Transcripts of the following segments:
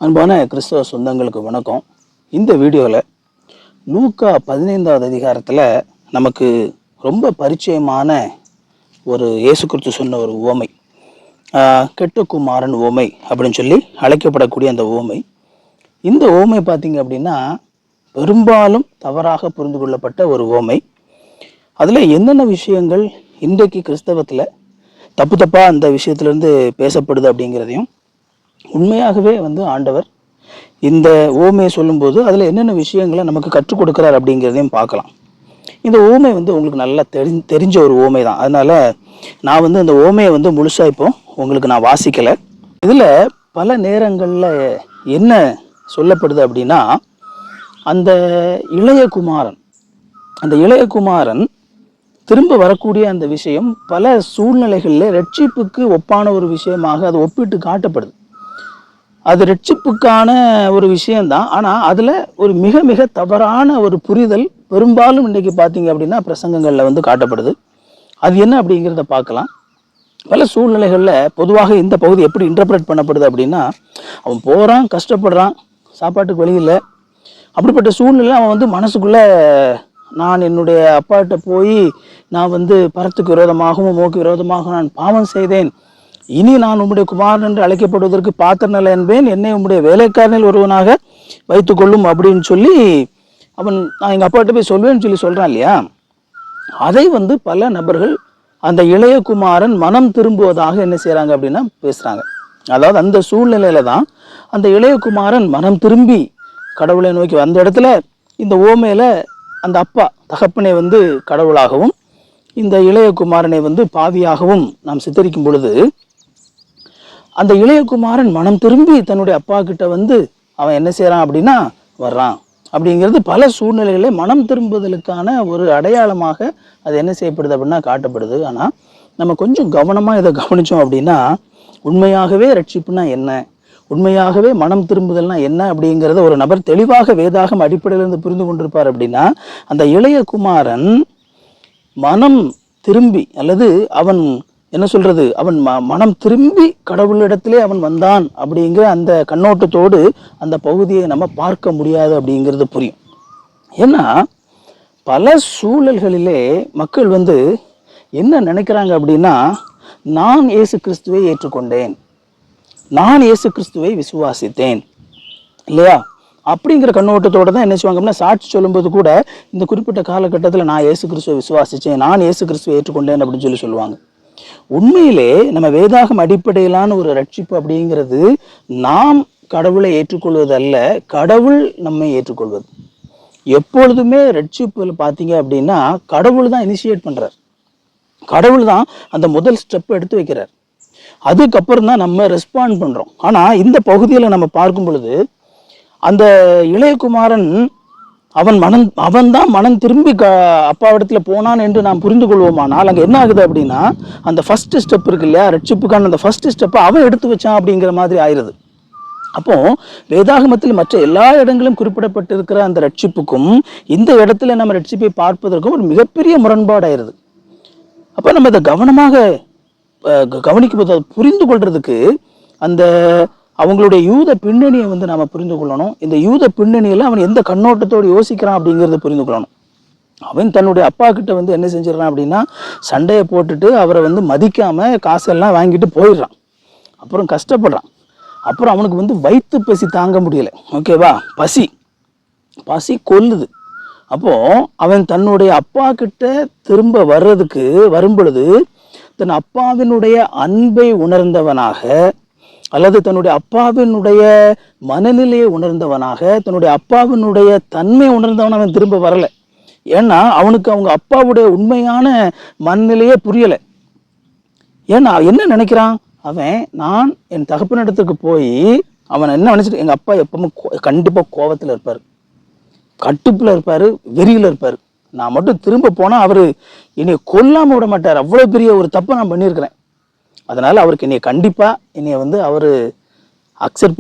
அன்பான கிறிஸ்தவ சொந்தங்களுக்கு வணக்கம். இந்த வீடியோவில் லூக்கா 15வது அதிகாரத்தில் நமக்கு ரொம்ப பரிச்சயமான ஒரு இயேசு கிறிஸ்து சொன்ன ஒரு உவமை, கெட்ட குமாரன் உவமை அப்படின்னு சொல்லி அழைக்கப்படக்கூடிய அந்த உவமை. இந்த உவமை பார்த்தீங்க அப்படின்னா பெரும்பாலும் தவறாக புரிந்து கொள்ளப்பட்ட ஒரு உவமை. அதில் என்னென்ன விஷயங்கள் இன்றைக்கு கிறிஸ்தவத்தில் தப்பாக அந்த விஷயத்துலேருந்து பேசப்படுது அப்படிங்கிறதையும், உண்மையாகவே ஆண்டவர் இந்த ஓமையை சொல்லும்போது அதில் என்னென்ன விஷயங்களை நமக்கு கற்றுக் கொடுக்குறார் அப்படிங்கிறதையும் பார்க்கலாம். இந்த ஓமை உங்களுக்கு நல்லா தெரிஞ்ச ஒரு ஓமை தான். அதனால நான் இந்த ஓமையை முழுசாக இப்போ உங்களுக்கு நான் வாசிக்கலை. இதில் பல நேரங்களில் என்ன சொல்லப்படுது அப்படின்னா, அந்த இளைய குமாரன் திரும்ப வரக்கூடிய அந்த விஷயம் பல சூழ்நிலைகளில் ரட்சிப்புக்கு ஒப்பான ஒரு விஷயமாக அது ஒப்பிட்டு காட்டப்படுது. அது ரட்சிப்புக்கான ஒரு விஷயம்தான். ஆனால் அதில் ஒரு மிக மிக தவறான ஒரு புரிதல் பெரும்பாலும் இன்றைக்கி பார்த்தீங்க அப்படின்னா பிரசங்கங்களில் காட்டப்படுது. அது என்ன அப்படிங்கிறத பார்க்கலாம். பல சூழ்நிலைகளில் பொதுவாக இந்த பகுதி எப்படி இன்டர்பிரேட் பண்ணப்படுது அப்படின்னா, அவன் போகிறான், கஷ்டப்படுறான், சாப்பாட்டுக்கு வழி இல்லை. அப்படிப்பட்ட சூழ்நிலை அவன் மனசுக்குள்ளே நான் என்னுடைய அப்பாட்ட போய் நான் பரத்துக்கு விரோதமாகவும் மோக்கு விரோதமாகவும் நான் பாவம் செய்தேன், இனி நான் உம்முடைய குமாரன் என்று அழைக்கப்படுவதற்கு பாத்திரநிலை என்பேன், என்னை உம்முடைய வேலைக்காரனில் ஒருவனாக வைத்துக்கொள்ளும் அப்படின்னு சொல்லி அவன் நான் எங்கள் அப்பாட்ட போய் சொல்வேன்னு சொல்லி சொல்கிறான் இல்லையா. அதை பல நபர்கள் அந்த இளைய குமாரன் மனம் திரும்புவதாக என்ன செய்கிறாங்க அப்படின்னா பேசுகிறாங்க. அதாவது அந்த சூழ்நிலையில தான் அந்த இளைய குமாரன் மனம் திரும்பி கடவுளை நோக்கி வந்த இடத்துல இந்த ஓமையில் அந்த அப்பா தகப்பனை கடவுளாகவும் இந்த இளைய குமாரனை பாவியாகவும் நாம் சித்தரிக்கும் பொழுது, அந்த இளையகுமாரன் மனம் திரும்பி தன்னுடைய அப்பா கிட்ட அவன் என்ன செய்யறான் அப்படின்னா வர்றான் அப்படிங்கிறது பல சூழ்நிலைகளே மனம் திரும்புதலுக்கான ஒரு அடையாளமாக அது என்ன செய்யப்படுது அப்படின்னா காட்டப்படுது. ஆனால் நம்ம கொஞ்சம் கவனமாக இதை கவனித்தோம் அப்படின்னா, உண்மையாகவே ரட்சிப்புனா என்ன, உண்மையாகவே மனம் திரும்புதல்னா என்ன அப்படிங்கிறத ஒரு நபர் தெளிவாக வேதாகம் அடிப்படையிலிருந்து புரிந்து கொண்டிருப்பார். அப்படின்னா அந்த இளைய குமாரன் மனம் திரும்பி, அல்லது அவன் என்ன சொல்றது, அவன் மனம் திரும்பி கடவுளிடத்திலே அவன் வந்தான் அப்படிங்கிற அந்த கண்ணோட்டத்தோடு அந்த பகுதியை நம்ம பார்க்க முடியாது அப்படிங்கிறது புரியும். ஏன்னா பல சூழல்களிலே மக்கள் என்ன நினைக்கிறாங்க அப்படின்னா, நான் இயேசு கிறிஸ்துவை ஏற்றுக்கொண்டேன், நான் இயேசு கிறிஸ்துவை விசுவாசித்தேன் இல்லையா அப்படிங்கிற கண்ணோட்டத்தோடு தான் என்ன செய்வாங்க அப்படின்னா, சாட்சி சொல்லும்போது கூட இந்த குறிப்பிட்ட காலகட்டத்தில் நான் இயேசு கிறிஸ்துவை விசுவாசித்தேன், நான் இயேசு கிறிஸ்துவை ஏற்றுக்கொண்டேன் அப்படின்னு சொல்லி சொல்லுவாங்க. உண்மையிலே நம்ம வேதாகம் அடிப்படையிலான ஒரு ரட்சிப்பு அப்படிங்கிறது நாம் கடவுளை ஏற்றுக்கொள்வது அல்ல, கடவுள் நம்மை ஏற்றுக்கொள்வது. எப்பொழுதுமே ரட்சிப்பு பார்த்தீங்க அப்படின்னா கடவுள் தான் இனிஷியேட் பண்றார், கடவுள் தான் அந்த முதல் ஸ்டெப் எடுத்து வைக்கிறார், அதுக்கப்புறம் தான் நம்ம ரெஸ்பாண்ட் பண்றோம். ஆனா இந்த பகுதியில் நம்ம பார்க்கும் பொழுது அந்த இளையகுமாரன் அவன் தான் மனம் திரும்பி அப்பாவிடத்துல போனான் என்று நாம் புரிந்து கொள்வோமானால், அங்கே என்ன ஆகுது அப்படின்னா அந்த ஃபர்ஸ்ட் ஸ்டெப் இருக்கு இல்லையா, ரட்சிப்புக்கான அந்த ஃபர்ஸ்ட் ஸ்டெப்பை அவன் எடுத்து வச்சான் அப்படிங்கிற மாதிரி ஆயிடுது. அப்போ வேதாகமத்தில் மற்ற எல்லா இடங்களும் குறிப்பிடப்பட்டிருக்கிற அந்த ரட்சிப்புக்கும் இந்த இடத்துல நம்ம ரட்சிப்பை பார்ப்பதற்கும் ஒரு மிகப்பெரிய முரண்பாடு ஆயிடுது. அப்போ நம்ம இதை கவனமாக கவனிக்கும்போது புரிந்து கொள்றதுக்கு அந்த அவங்களுடைய யூத பின்னணியை நாம புரிந்து கொள்ளணும். இந்த யூத பின்னணியில அவன் எந்த கண்ணோட்டத்தோடு யோசிக்கிறான் அப்படிங்கிறத புரிந்து கொள்ளணும். அவன் தன்னுடைய அப்பா கிட்ட என்ன செஞ்சிடறான் அப்படின்னா, சண்டையை போட்டுட்டு அவரை மதிக்காம காசெல்லாம் வாங்கிட்டு போயிடுறான். அப்புறம் கஷ்டப்படுறான். அப்புறம் அவனுக்கு வயிற்று பசி தாங்க முடியல, ஓகேவா, பசி கொல்லுது. அப்போ அவன் தன்னுடைய அப்பா கிட்ட திரும்ப வரும் பொழுது தன் அப்பாவினுடைய அன்பை உணர்ந்தவனாக, அல்லது தன்னுடைய அப்பாவினுடைய மனநிலையை உணர்ந்தவனாக, தன்னுடைய அப்பாவினுடைய தன்மை உணர்ந்தவன் அவன் திரும்ப வரல. ஏன்னா அவனுக்கு அவங்க அப்பாவுடைய உண்மையான மனநிலையே புரியலை. ஏன்னா என்ன நினைக்கிறான் அவன், நான் என் தகப்பனிடத்துக்கு போய் அவன் என்ன நினைச்சிட்டு, எங்க அப்பா எப்பவுமே கண்டிப்பா கோபத்துல இருப்பாரு, கட்டுப்புல இருப்பாரு, வெறியில இருப்பாரு, நான் மட்டும் திரும்ப போனா அவரு என்னை கொல்லாம விட மாட்டார், அவ்வளவு பெரிய ஒரு தப்பை நான் பண்ணியிருக்கிறேன், அதனால அவருக்கு என்னைய கண்டிப்பா என்னைய அவரு அக்செப்ட்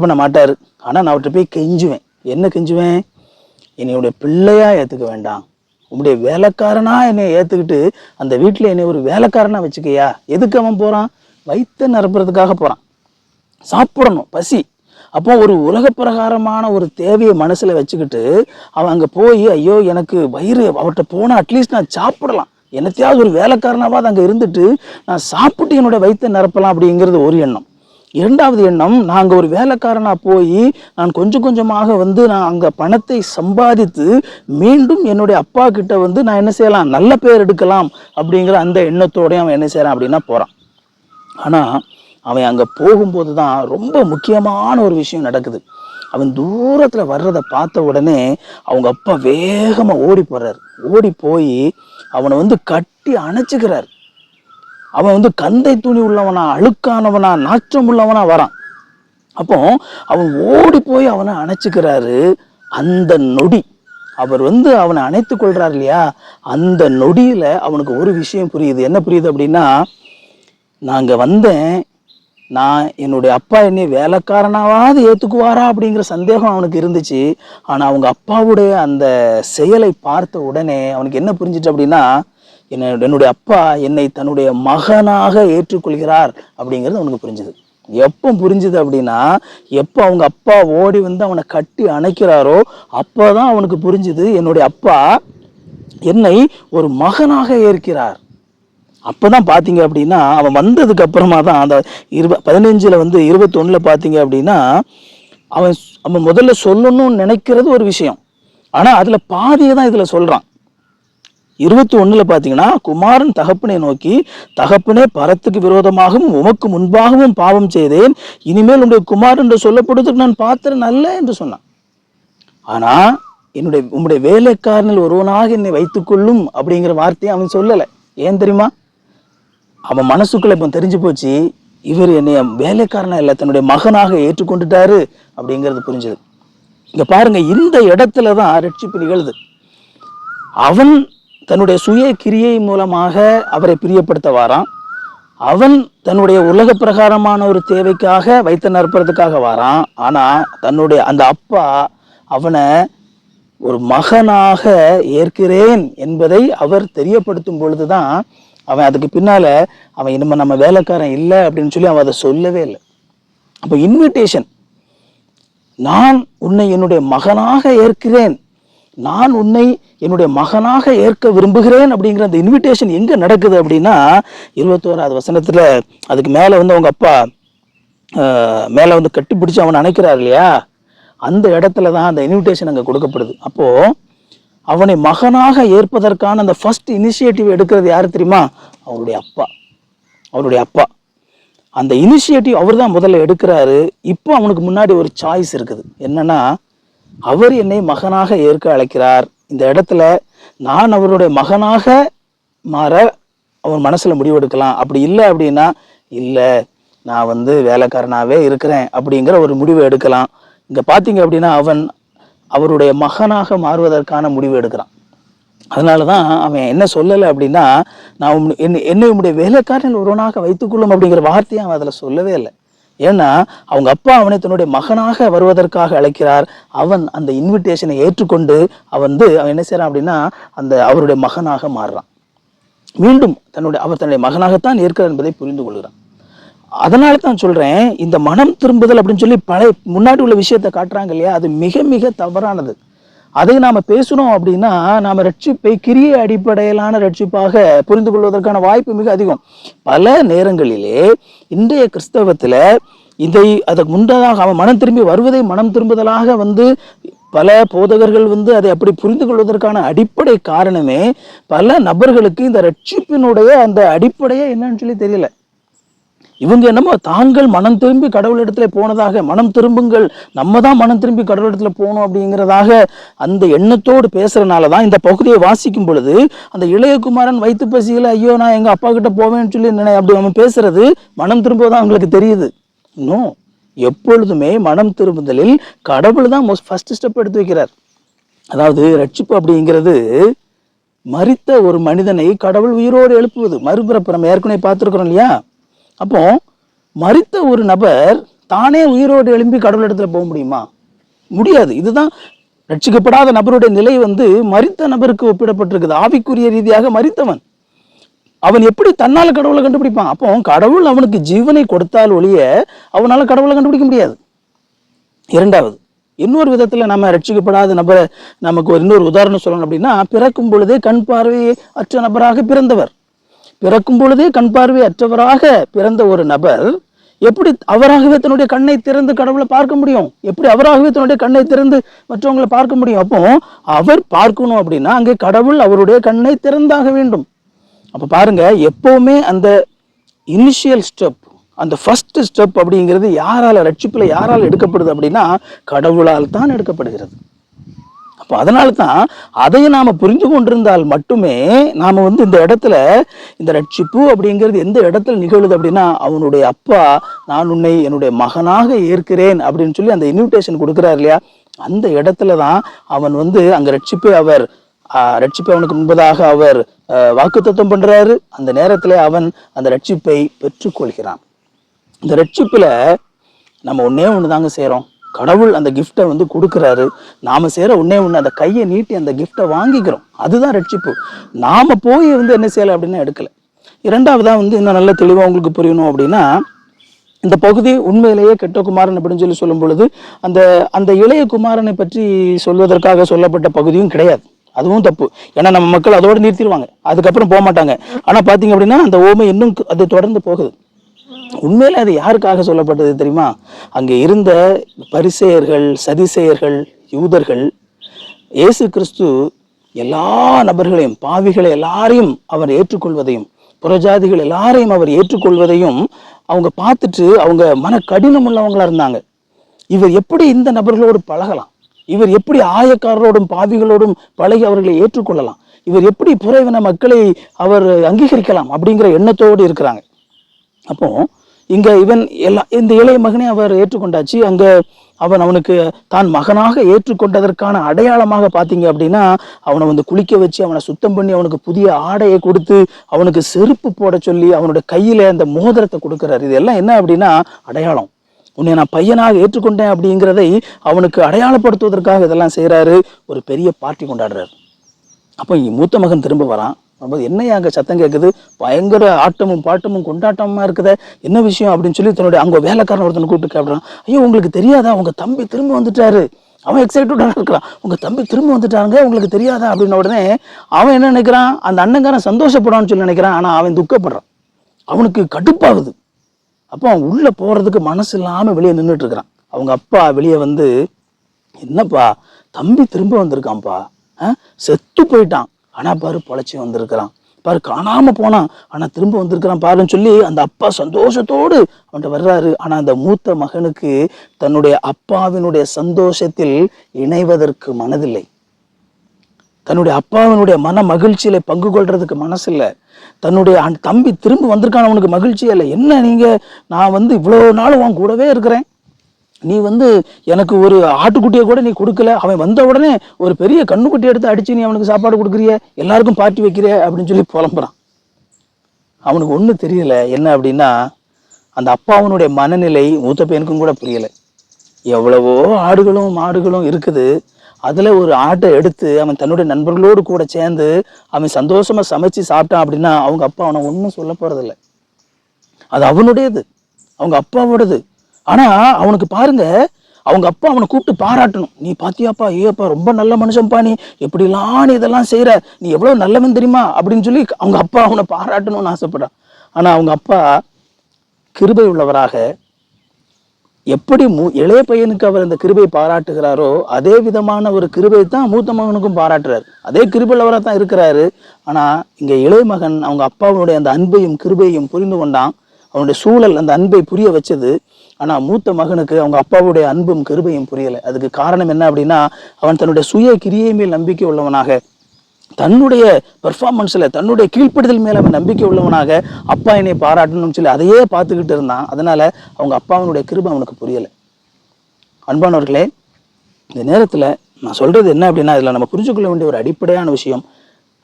பண்ண மாட்டாரு. ஆனா நான் அவர்கிட்ட போய் கெஞ்சுவேன். என்ன கெஞ்சுவேன், என்னையுடைய பிள்ளையா ஏத்துக்க வேண்டாம், உங்களுடைய வேலைக்காரனா என்னை ஏத்துக்கிட்டு அந்த வீட்டுல என்னை ஒரு வேலைக்காரனா வச்சுக்கையா. எதுக்கு அவன் போறான், வயிற்று நிரப்புறதுக்காக போறான், சாப்பிடணும், பசி. அப்போ ஒரு உலக பிரகாரமான ஒரு தேவையை மனசுல வச்சுக்கிட்டு அவன் அங்க போய் ஐயோ எனக்கு வயிறு அவர்கிட்ட போனா அட்லீஸ்ட் நான் சாப்பிடலாம், என்னத்தையாவது ஒரு வேலைக்காரனாவது அங்க இருந்துட்டு நான் சாப்பிட்டு என்னோட வயிற்றை நிரப்பலாம் அப்படிங்கிறது ஒரு எண்ணம். இரண்டாவது எண்ணம், நாங்க ஒரு வேலைக்காரனா போய் நான் கொஞ்சம் கொஞ்சமாக வந்து நான் அங்க பணத்தை சம்பாதித்து மீண்டும் என்னுடைய அப்பா கிட்ட வந்து நான் என்ன செய்யலாம், நல்ல பேர் எடுக்கலாம் அப்படிங்கிற அந்த எண்ணத்தோடய அவன் என்ன செய்யறான் அப்படின்னா போறான். ஆனா அவன் அங்க போகும்போது தான் ரொம்ப முக்கியமான ஒரு விஷயம் நடக்குது. அவன் தூரத்துல வர்றதை பார்த்த உடனே அவங்க அப்பா வேகமா ஓடி போறாரு. ஓடி போய் அவனை வந்து கட்டி அணைச்சுக்கிறார். அவன் வந்து கந்தை துணி உள்ளவனா, அழுக்கானவனா, நாற்றம் உள்ளவனா வரான். அப்போ அவன் ஓடி போய் அவனை அணைச்சுக்கிறாரு. அந்த நொடி அவர் வந்து அவனை அணைத்து கொள்றாரு இல்லையா, அந்த நொடியில அவனுக்கு ஒரு விஷயம் புரியுது. என்ன புரியுது அப்படின்னா, நாங்க வந்தேன், நான் என்னுடைய அப்பா என்னை வேலைக்காரனாவது ஏத்துக்குவாரா அப்படிங்கிற சந்தேகம் அவனுக்கு இருந்துச்சு. ஆனா அவங்க அப்பாவுடைய அந்த செயலை பார்த்த உடனே அவனுக்கு என்ன புரிஞ்சிட்டு அப்படின்னா, என்னுடைய அப்பா என்னை தன்னுடைய மகனாக ஏற்றுக்கொள்கிறார் அப்படிங்கிறது அவனுக்கு புரிஞ்சுது. எப்போ புரிஞ்சுது அப்படின்னா, எப்போ அவங்க அப்பா ஓடி வந்து அவனை கட்டி அணைக்கிறாரோ அப்போதான் அவனுக்கு புரிஞ்சுது, என்னுடைய அப்பா என்னை ஒரு மகனாக ஏற்கிறார். அப்பதான் பாத்தீங்க அப்படின்னா, அவன் வந்ததுக்கு அப்புறமா தான் அந்த 15 வந்து 21 பாத்தீங்க அப்படின்னா, அவன் அவன் முதல்ல சொல்லணும்னு நினைக்கிறது ஒரு விஷயம், ஆனா அதுல பாதியை தான் இதுல சொல்றான். 21 பாத்தீங்கன்னா, குமாரன் தகப்பனை நோக்கி, தகப்பனே பரத்துக்கு விரோதமாகவும் உமக்கு முன்பாகவும் பாவம் செய்தேன், இனிமேல் உங்களுடைய குமாரன் என்று சொல்லப்படுவதற்கு நான் பாத்திரம் அல்ல என்று சொன்னான். ஆனா உம்முடைய வேலைக்காரனில் ஒருவனாக என்னை வைத்துக் கொள்ளும் அப்படிங்கிற வார்த்தையை அவன் சொல்லலை. ஏன் தெரியுமா? அவன் மனசுக்குள்ள இப்ப தெரிஞ்சு போச்சு, இவர் என்னைய வேலைக்காரனா இல்ல தன்னுடைய மகனாக ஏற்றுக்கொண்டுட்டாரு அப்படிங்கிறது புரிஞ்சது. இங்க பாருங்க, இந்த இடத்துலதான் ரட்சிப்பு நிகழ்து. அவன் தன்னுடைய சுய கிரியை மூலமாக அவரை பிரியப்படுத்த வாரான். அவன் தன்னுடைய உலக பிரகாரமான ஒரு தேவைக்காக வைத்த நற்பறதுக்காக வாரான். ஆனா தன்னுடைய அந்த அப்பா அவனை ஒரு மகனாக ஏற்கிறேன் என்பதை அவர் தெரியப்படுத்தும் பொழுதுதான் அவன் அதுக்கு பின்னால அவன் இனிமே நம்ம வேலைக்காரன் இல்லை அப்படின்னு சொல்லி அவன் அதை சொல்லவே இல்லை. அப்ப இன்விடேஷன், நான் உன்னை என்னுடைய மகனாக ஏற்கிறேன், நான் உன்னை என்னுடைய மகனாக ஏற்க விரும்புகிறேன் அப்படிங்கிற அந்த இன்விடேஷன் எங்க நடக்குது அப்படின்னா 21வது வசனத்துல அதுக்கு மேல வந்து அவங்க அப்பா மேல வந்து கட்டிப்பிடிச்சு அவனை அணைக்கிறார் இல்லையா, அந்த இடத்துலதான் அந்த இன்விடேஷன் அங்க கொடுக்கப்படுது. அப்போ அவனை மகனாக ஏற்பதற்கான அந்த ஃபர்ஸ்ட் இனிஷியேட்டிவ் எடுக்கிறது யாரு தெரியுமா? அவருடைய அப்பா. அவருடைய அப்பா அந்த இனிஷியேட்டிவ் அவர் தான் முதல்ல எடுக்கிறாரு. இப்போ அவனுக்கு முன்னாடி ஒரு சாய்ஸ் இருக்குது. என்னன்னா, அவர் என்னை மகனாக ஏற்க அழைக்கிறார். இந்த இடத்துல நான் அவருடைய மகனாக மாற அவன் மனசுல முடிவெடுக்கலாம். அப்படி இல்லை அப்படின்னா, இல்லை நான் வந்து வேலைக்காரனாவே இருக்கிறேன் அப்படிங்கிற ஒரு முடிவை எடுக்கலாம். இங்க பாத்தீங்க அப்படின்னா அவன் அவருடைய மகனாக மாறுவதற்கான முடிவு எடுக்கிறான். அதனாலதான் அவன் என்ன சொல்லலை அப்படின்னா, நான் என்னை உம்முடைய வேலைக்காரன் ஒருவனாக வைத்துக்கொள்ளும் அப்படிங்கிற வார்த்தையை அவன் அதுல சொல்லவே இல்லை. ஏன்னா அவங்க அப்பா அவனை தன்னுடைய மகனாக வருவதற்காக அழைக்கிறார். அவன் அந்த இன்விடேஷனை ஏற்றுக்கொண்டு அவன் என்ன செய்யறான் அப்படின்னா அவருடைய மகனாக மாறுறான். மீண்டும் அவர் தன்னுடைய மகனாகத்தான் ஏற்கிறார் என்பதை புரிந்து கொள்கிறான். அதனால தான் சொல்றேன், இந்த மனம் திரும்புதல் அப்படின்னு சொல்லி முன்னாடி உள்ள விஷயத்தை காட்டுறாங்க இல்லையா, அது மிக மிக தவறானது. அதை நாம பேசணும் அப்படின்னா நாம ரட்சிப்பை கிரியை அடிப்படையிலான ரட்சிப்பாக புரிந்து கொள்வதற்கான வாய்ப்பு மிக அதிகம். பல நேரங்களிலே இன்றைய கிறிஸ்தவத்துல அதற்கு முன்னதாக அவன் மனம் திரும்பி வருவதை மனம் திரும்புதலாக பல போதகர்கள் அதை அப்படி புரிந்து கொள்வதற்கான அடிப்படை காரணமே பல நபர்களுக்கு இந்த ரட்சிப்பினுடைய அந்த அடிப்படையே என்னன்னு சொல்லி தெரியல. இவங்க என்னமோ தாங்கள் மனம் திரும்பி கடவுளிடத்துல போனதாக, மனம் திரும்புங்கள், நம்ம தான் மனம் திரும்பி கடவுளிடத்துல போகணும் அப்படிங்கிறதாக அந்த எண்ணத்தோடு பேசுறதுனாலதான் இந்த பகுதியை வாசிக்கும் பொழுது அந்த இளையகுமாரன் வயிற்று பசியில ஐயோ நான் எங்க அப்பா கிட்ட போவேன்னு சொல்லி அப்படி அவன் பேசுறது மனம் திரும்புவதான் அவங்களுக்கு தெரியுது. இன்னும் எப்பொழுதுமே மனம் திரும்புதலில் கடவுள் தான் ஃபர்ஸ்ட் ஸ்டெப் எடுத்து வைக்கிறார். அதாவது ரட்சிப்பு அப்படிங்கிறது மரித்த ஒரு மனிதனை கடவுள் உயிரோடு எழுப்புவது, மறுபிறப்பு. நம்ம ஏற்கனவே பார்த்துருக்கிறோம் இல்லையா. அப்போ மரித்த ஒரு நபர் தானே உயிரோடு எழும்பி கடவுளிடத்துல போக முடியுமா? முடியாது. இதுதான் ரட்சிக்கப்படாத நபருடைய நிலை மரித்த நபருக்கு ஒப்பிடப்பட்டிருக்குது. ஆவிக்குரிய ரீதியாக மரித்தவன் அவன் எப்படி தன்னால கடவுளை கண்டுபிடிப்பான்? அப்போ கடவுள் அவனுக்கு ஜீவனை கொடுத்தால் ஒழிய அவனால கடவுளை கண்டுபிடிக்க முடியாது. இரண்டாவது, இன்னொரு விதத்துல நம்ம ரட்சிக்கப்படாத நபரை நமக்கு இன்னொரு உதாரணம் சொல்லணும் அப்படின்னா, பிறக்கும் பொழுதே கண் பார்வை அற்ற நபராக பிறந்தவர். பிறக்கும் பொழுதே கண் பார்வை அற்றவராக பிறந்த ஒரு நபர் எப்படி அவராகவே தன்னுடைய கண்ணை திறந்து கடவுளை பார்க்க முடியும்? எப்படி அவராகவே தன்னுடைய கண்ணை திறந்து மற்றவங்களை பார்க்க முடியும்? அப்போ அவர் பார்க்கணும் அப்படின்னா அங்கே கடவுள் அவருடைய கண்ணை திறந்தாக வேண்டும். அப்ப பாருங்க, எப்பவுமே அந்த இனிஷியல் ஸ்டெப், அந்த ஃபர்ஸ்ட் ஸ்டெப் அப்படிங்கிறது யாரால, ரட்சிப்புல யாரால் எடுக்கப்படுது அப்படின்னா கடவுளால் தான் எடுக்கப்படுகிறது. அப்போ அதனால தான் அதையும் நாம புரிந்து கொண்டிருந்தால் மட்டுமே நாம இந்த இடத்துல இந்த ரட்சிப்பு அப்படிங்கிறது எந்த இடத்துல நிகழுது அப்படின்னா, அவனுடைய அப்பா நான் உன்னை என்னுடைய மகனாக ஏற்கிறேன் அப்படின்னு சொல்லி அந்த இன்விடேஷன் கொடுக்குறாரு இல்லையா, அந்த இடத்துல தான் அவன் அங்க ரட்சிப்பை அவனுக்கு முன்பதாக அவர் வாக்குத்தத்தம் பண்றாரு. அந்த நேரத்துல அவன் அந்த ரட்சிப்பை பெற்றுக்கொள்கிறான். இந்த ரட்சிப்புல நம்ம ஒன்னே ஒண்ணுதாங்க செய்யறோம். கடவுள் அந்த கிஃப்டை கொடுக்குறாரு. நாம செய்யற ஒன்னே ஒண்ணு, அந்த கையை நீட்டி அந்த கிஃப்டை வாங்கிக்கிறோம். அதுதான் ரட்சிப்பு. நாம போய் என்ன செய்யல அப்படின்னா எடுக்கல. இரண்டாவதா இன்னும் நல்ல தெளிவா உங்களுக்கு புரியணும் அப்படின்னா, இந்த பகுதி உண்மையிலேயே கெட்ட குமாரன் அப்படின்னு சொல்லும் பொழுது அந்த அந்த இளைய குமாரனை பற்றி சொல்வதற்காக சொல்லப்பட்ட பகுதியும் கிடையாது. அதுவும் தப்பு. ஏன்னா நம்ம மக்கள் அதோடு நிறுத்திடுவாங்க, அதுக்கப்புறம் போக மாட்டாங்க. ஆனா பாத்தீங்க அப்படின்னா அந்த ஓமை இன்னும் அது தொடர்ந்து போகுது. உண்மையில அது யாருக்காக சொல்லப்பட்டது தெரியுமா? அங்கே இருந்த பரிசேயர்கள், சதிசேயர்கள், யூதர்கள் இயேசு கிறிஸ்து எல்லா நபர்களையும், பாவிகளை எல்லாரையும் அவர் ஏற்றுக்கொள்வதையும், புறஜாதிகள் எல்லாரையும் அவர் ஏற்றுக்கொள்வதையும் அவங்க பார்த்துட்டு அவங்க மன கடினம் உள்ளவங்களா இருந்தாங்க. இவர் எப்படி இந்த நபர்களோடு பழகலாம்? இவர் எப்படி ஆயக்காரரோடும் பாவிகளோடும் பழகி அவர்களை ஏற்றுக்கொள்ளலாம்? இவர் எப்படி புறவின மக்களை அவர் அங்கீகரிக்கலாம் அப்படிங்கிற எண்ணத்தோடு இருக்கிறாங்க. அப்போ இங்க இந்த இளைய மகனை அவர் ஏற்றுக்கொண்டாச்சு. அங்க அவனுக்கு தான் மகனாக ஏற்றுக்கொண்டதற்கான அடையாளமாக பாத்தீங்க அப்படின்னா, அவனை குளிக்க வச்சு அவனை சுத்தம் பண்ணி அவனுக்கு புதிய ஆடையை கொடுத்து அவனுக்கு செருப்பு போட சொல்லி அவனுடைய கையில அந்த மோதிரத்தை கொடுக்கிறாரு. இதெல்லாம் என்ன அப்படின்னா அடையாளம். உன்னை நான் பையனாக ஏற்றுக்கொண்டேன் அப்படிங்கிறதை அவனுக்கு அடையாளப்படுத்துவதற்காக இதெல்லாம் செய்யறாரு. ஒரு பெரிய பார்ட்டி கொண்டாடுறாரு. அப்போ மூத்த மகன் திரும்ப வரான். என்னையா அங்க சத்தம் கேட்குது, பயங்கர ஆட்டமும் பாட்டமும் கொண்டாட்டமா இருக்குத, என்ன விஷயம் அப்படின்னு சொல்லி தன்னுடைய அங்க வேலைக்காரன் ஒருத்தனை கூப்பிட்டு கேட்கறான். ஐயோ, உங்களுக்கு தெரியாதா, உங்க தம்பி திரும்ப வந்துட்டாரு. அவன் எக்ஸைட்டடா இருக்கிறான். உங்க தம்பி திரும்ப வந்துட்டாங்க, உங்களுக்கு தெரியாதா அப்படின்ன உடனே அவன் என்ன நினைக்கிறான், அந்த அண்ணங்காரன் சந்தோஷப்படான்னு சொல்லி நினைக்கிறான். ஆனா அவன் துக்கப்படுறான், அவனுக்கு கடுப்பாகுது. அப்போ அவன் உள்ள போறதுக்கு மனசு இல்லாம வெளியே நின்றுட்டு இருக்கிறான். அவங்க அப்பா வெளியே என்னப்பா தம்பி திரும்ப வந்திருக்கான்ப்பா, செத்து போயிட்டான், ஆனா பாரு பொழைச்சி வந்திருக்கிறான், பாரு காணாம போனான் ஆனா திரும்ப வந்திருக்கிறான் பாருன்னு சொல்லி அந்த அப்பா சந்தோஷத்தோடு அவன்கிட்ட வர்றாரு. ஆனா அந்த மூத்த மகனுக்கு தன்னுடைய அப்பாவினுடைய சந்தோஷத்தில் இணைவதற்கு மனதில்லை. தன்னுடைய அப்பாவினுடைய மன மகிழ்ச்சியில பங்கு கொள்றதுக்கு மனசு இல்லை. தன்னுடைய தம்பி திரும்ப வந்திருக்கான அவனுக்கு மகிழ்ச்சியே இல்லை. என்ன நீங்க, நான் இவ்வளவு நாள் உன் கூடவே இருக்கிறேன், நீ எனக்கு ஒரு ஆட்டுக்குட்டியை கூட நீ கொடுக்கல, அவன் வந்த உடனே ஒரு பெரிய கண்ணுக்குட்டி எடுத்து அடிச்சு நீ அவனுக்கு சாப்பாடு கொடுக்குறிய, எல்லாருக்கும் பார்ட்டி வைக்கிற அப்படின்னு சொல்லி புலம்புறான். அவனுக்கு ஒன்றும் தெரியல என்ன அப்படின்னா, அந்த அப்பாவனுடைய மனநிலை மூத்த பையனுக்கும் கூட புரியலை. எவ்வளவோ ஆடுகளும் மாடுகளும் இருக்குது, அதுல ஒரு ஆட்டை எடுத்து அவன் தன்னுடைய நண்பர்களோடு கூட சேர்ந்து அவன் சந்தோஷமா சமைச்சு சாப்பிட்டான் அப்படின்னா அவங்க அப்பா அவனை ஒன்றும் சொல்ல போறதில்லை. அது அவனுடையது, அவங்க அப்பாவோடது. ஆனா அவனுக்கு பாருங்க, அவங்க அப்பா அவனை கூப்பிட்டு பாராட்டணும். நீ பாத்தியாப்பா, ஏப்பா ரொம்ப நல்ல மனுஷன்ப்பா, நீ எப்படிலாம் நீ இதெல்லாம் செய்யற, நீ எவ்வளவு நல்லவன் தெரியுமா அப்படின்னு சொல்லி அவங்க அப்பா அவனை பாராட்டணும்னு ஆசைப்படுறான். ஆனா அவங்க அப்பா கிருபை உள்ளவராக எப்படி இளைய பையனுக்கு அவர் அந்த கிருபை பாராட்டுகிறாரோ அதே விதமான ஒரு கிருபை தான் மூத்த மகனுக்கும் பாராட்டுறாரு. அதே கிருபை உள்ளவராக தான் இருக்கிறாரு. ஆனா இங்க இளைய மகன் அவங்க அப்பாவுடைய அந்த அன்பையும் கிருபையும் புரிந்து கொண்டான். அவனுடைய சூழல் அந்த அன்பை புரிய வச்சது. ஆனா மூத்த மகனுக்கு அவங்க அப்பாவுடைய அன்பும் கிருபையும் புரியலை. அதுக்கு காரணம் என்ன அப்படின்னா, அவன் தன்னுடைய சுய கிரியை மேல் நம்பிக்கை உள்ளவனாக, தன்னுடைய பெர்ஃபார்மன்ஸ்ல தன்னுடைய கீழ்ப்படுதல் மேல அவன் நம்பிக்கை உள்ளவனாக அப்பா என்னை பாராட்டணும்னு சொல்லி அதையே பார்த்துக்கிட்டு இருந்தான். அதனால அவங்க அப்பாவினுடைய கிருபை அவனுக்கு புரியலை. அன்பானவர்களே, இந்த நேரத்துல நான் சொல்றது என்ன அப்படின்னா, இதுல நம்ம புரிஞ்சுக்கொள்ள வேண்டிய ஒரு அடிப்படையான விஷயம்,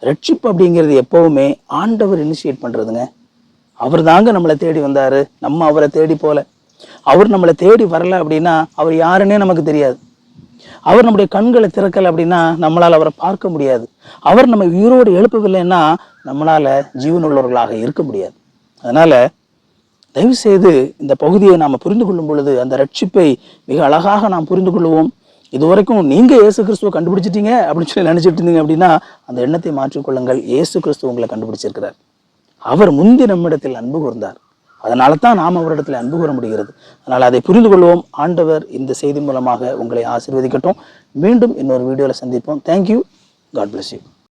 ரட்சிப்பு அப்படிங்கிறது எப்பவுமே ஆண்டவர் இனிஷியேட் பண்றதுங்க. அவர் தாங்க நம்மளை தேடி வந்தாரு, நம்ம அவரை தேடி போல. அவர் நம்மளை தேடி வரல அப்படின்னா அவர் யாருன்னே நமக்கு தெரியாது. அவர் நம்முடைய கண்களை திறக்கல அப்படின்னா நம்மளால அவரை பார்க்க முடியாது. அவர் நம்ம உயிரோடு எழுப்பவில்லைன்னா நம்மளால ஜீவனுள்ளவர்களாக இருக்க முடியாது. அதனால தயவு செய்து இந்த பகுதியை நாம் புரிந்து கொள்ளும் பொழுது அந்த ரட்சிப்பை மிக அழகாக நாம் புரிந்து கொள்வோம். இதுவரைக்கும் நீங்க இயேசு கிறிஸ்துவை கண்டுபிடிச்சிட்டீங்க அப்படின்னு சொல்லி நினைச்சிட்டு இருந்தீங்க அப்படின்னா அந்த எண்ணத்தை மாற்றிக்கொள்ளுங்கள். இயேசு கிறிஸ்துவ உங்களை கண்டுபிடிச்சிருக்கிறார். அவர் முந்தி நம்மிடத்தில் அன்பு கூர்ந்தார். அதனால தான் நாம் அவரிடத்தில் அன்பு கூற முடிகிறது. அதனால் அதை புரிந்து கொள்வோம். ஆண்டவர் இந்த செய்தி மூலமாக உங்களை ஆசீர்வதிக்கட்டும். மீண்டும் இன்னொரு வீடியோவில் சந்திப்போம். தேங்க்யூ. God bless you.